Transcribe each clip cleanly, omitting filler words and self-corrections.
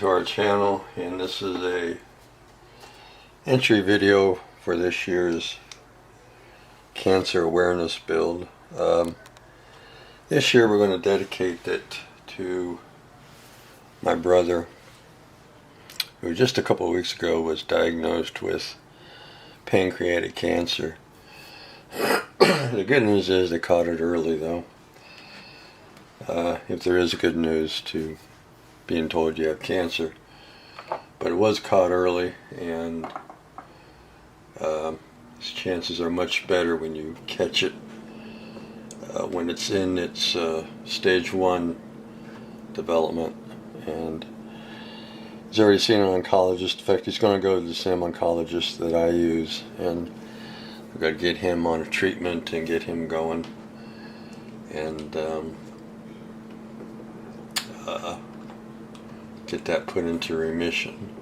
to our channel, and this is a entry video for this year's cancer awareness build. This year we're going to dedicate it to my brother, who just a couple of weeks ago was diagnosed with pancreatic cancer. The good news is they caught it early, though. If there is good news to being told you have cancer, but it was caught early, and its chances are much better when you catch it when it's in its stage 1 development. And he's already seen an oncologist. In fact, he's going to go to the same oncologist that I use, and we've got to get him on a treatment and get him going, and get that put into remission.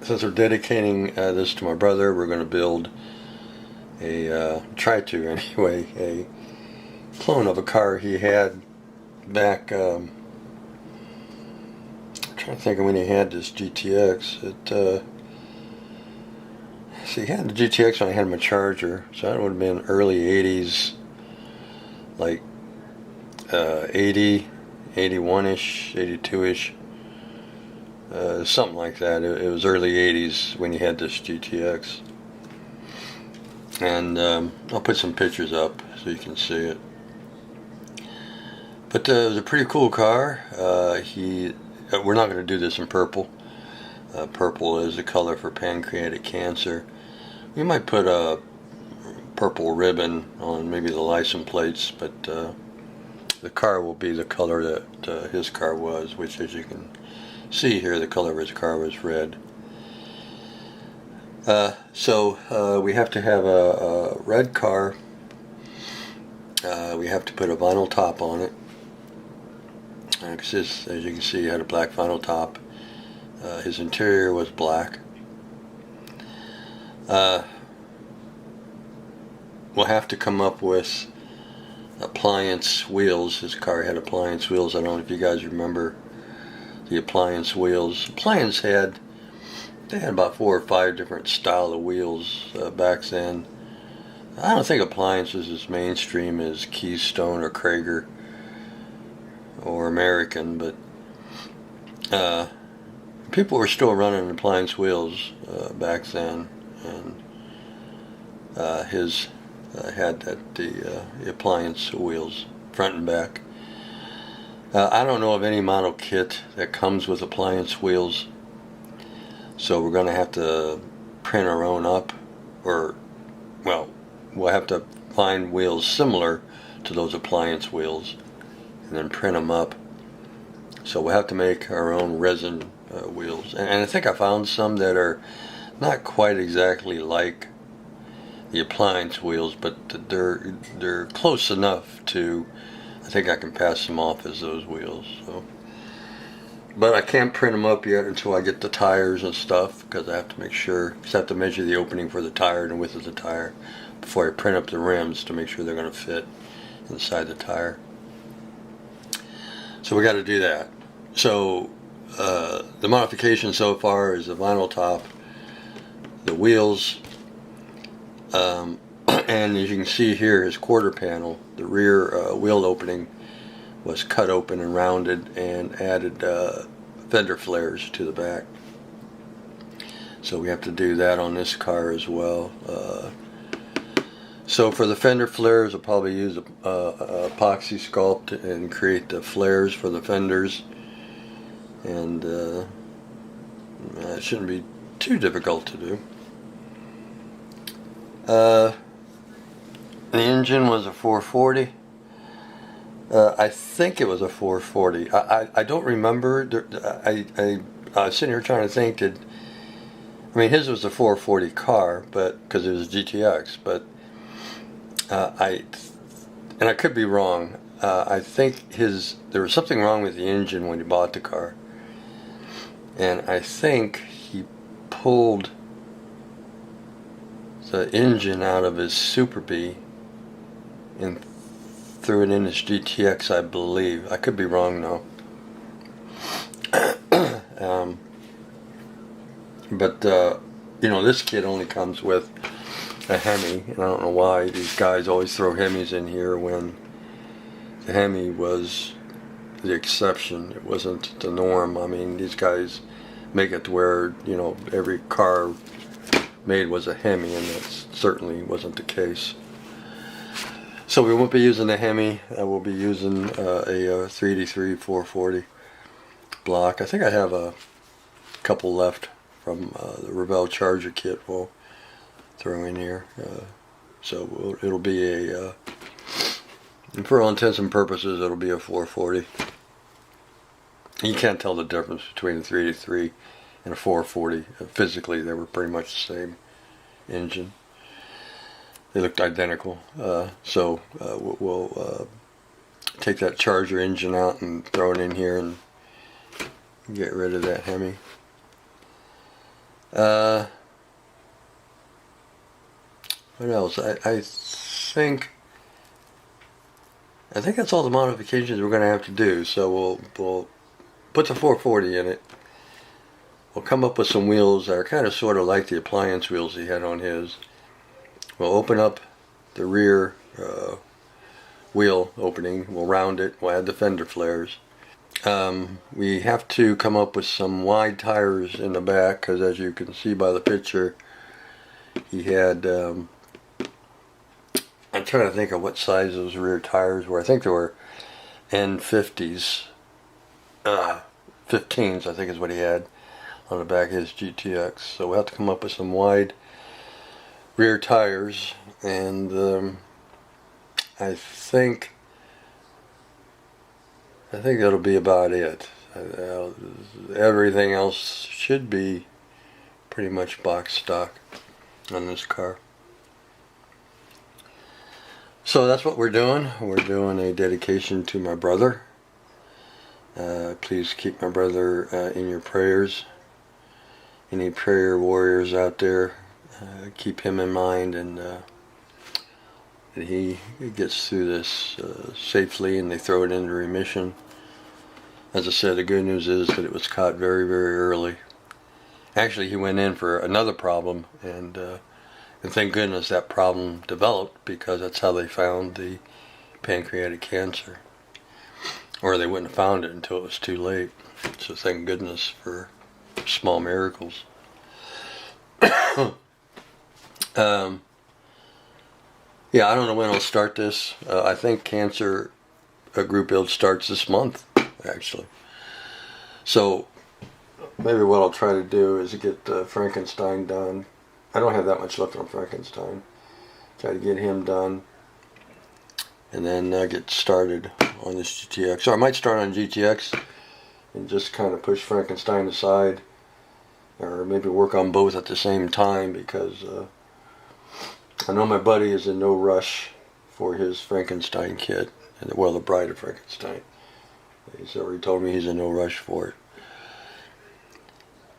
Since we're dedicating this to my brother, we're going to build a, try to anyway, a clone of a car he had back, I'm trying to think of when he had this GTX. See, he had the GTX when I had my Charger, so that would have been early 80s, like 80, 81-ish, 82-ish, something like that. It was early 80s when he had this GTX. And I'll put some pictures up so you can see it. But it was a pretty cool car. We're not going to do this in purple. Purple is the color for pancreatic cancer. We might put a purple ribbon on maybe the license plates, but the car will be the color that his car was, which, as you can see here, the color of his car was red. So we have to have a red car. We have to put a vinyl top on it. Because this, as you can see, had a black vinyl top. His interior was black. We'll have to come up with appliance wheels. His car had appliance wheels. I don't know if you guys remember the appliance wheels. Appliance they had about 4 or 5 different style of wheels back then. I don't think appliance was as mainstream as Keystone or Krager or American, but people were still running appliance wheels back then, and his had the appliance wheels front and back. I don't know of any model kit that comes with appliance wheels, so we're going to have to print our own up, or, well, we'll have to find wheels similar to those appliance wheels and then print them up. So we'll have to make our own resin wheels, and I think I found some that are not quite exactly like the appliance wheels, but they're close enough to, I think I can pass them off as those wheels. So, but I can't print them up yet until I get the tires and stuff, because I have to make sure, because I have to measure the opening for the tire and the width of the tire before I print up the rims to make sure they're going to fit inside the tire. So we got to do that. So the modification so far is the vinyl top, the wheels, and as you can see here, his quarter panel, the rear wheel opening was cut open and rounded, and added fender flares to the back. So we have to do that on this car as well. So for the fender flares, I'll probably use a epoxy sculpt and create the flares for the fenders, and it shouldn't be too difficult to do. The engine was a 440. I think it was a 440. I don't remember. I was sitting here trying to think. I mean, his was a 440 car, but because it was GTX. But and I could be wrong. I think there was something wrong with the engine when he bought the car, and I think he pulled the engine out of his Super Bee and threw it in his GTX, I believe. I could be wrong though. But this kit only comes with a Hemi, and I don't know why these guys always throw Hemis in here when the Hemi was the exception. It wasn't the norm. I mean, these guys make it to where, every car made was a Hemi, and that certainly wasn't the case. So we won't be using the Hemi. We'll be using a 383 440 block. I think I have a couple left from the Revell Charger kit we'll throw in here. So it'll be for all intents and purposes, it'll be a 440. You can't tell the difference between a 383 and a 440. Physically, they were pretty much the same engine. They looked identical. So we'll take that Charger engine out and throw it in here and get rid of that Hemi. What else? I think that's all the modifications we're going to have to do. So we'll put the 440 in it. We'll come up with some wheels that are kind of sort of like the appliance wheels he had on his. We'll open up the rear wheel opening. We'll round it. We'll add the fender flares. We have to come up with some wide tires in the back, because as you can see by the picture, he had I'm trying to think of what size those rear tires were. I think they were N50s, 15s I think is what he had on the back of his GTX. So we'll have to come up with some wide rear tires, and I think that'll be about it. Everything else should be pretty much box stock on this car. So that's what we're doing. We're doing a dedication to my brother. Please keep my brother in your prayers. Any prayer warriors out there, keep him in mind, and that he gets through this safely and they throw it into remission. As I said, the good news is that it was caught very, very early. Actually, he went in for another problem, and thank goodness that problem developed, because that's how they found the pancreatic cancer. Or they wouldn't have found it until it was too late. So thank goodness for small miracles. Yeah, I don't know when I'll start this. I think Cancer Group Build starts this month, actually. So maybe what I'll try to do is get Frankenstein done. I don't have that much left on Frankenstein. Try to get him done, and then get started on this GTX. So I might start on GTX and just kind of push Frankenstein aside, or maybe work on both at the same time, because I know my buddy is in no rush for his Frankenstein kit, and well, the Bride of Frankenstein. He's already told me he's in no rush for it.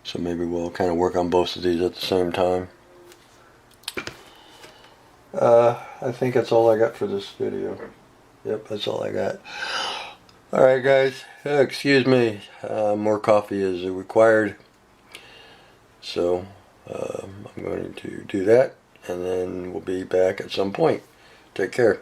So maybe we'll kind of work on both of these at the same time. I think that's all I got for this video. Yep, that's all I got. Alright guys, excuse me, more coffee is required. So I'm going to do that, and then we'll be back at some point. Take care.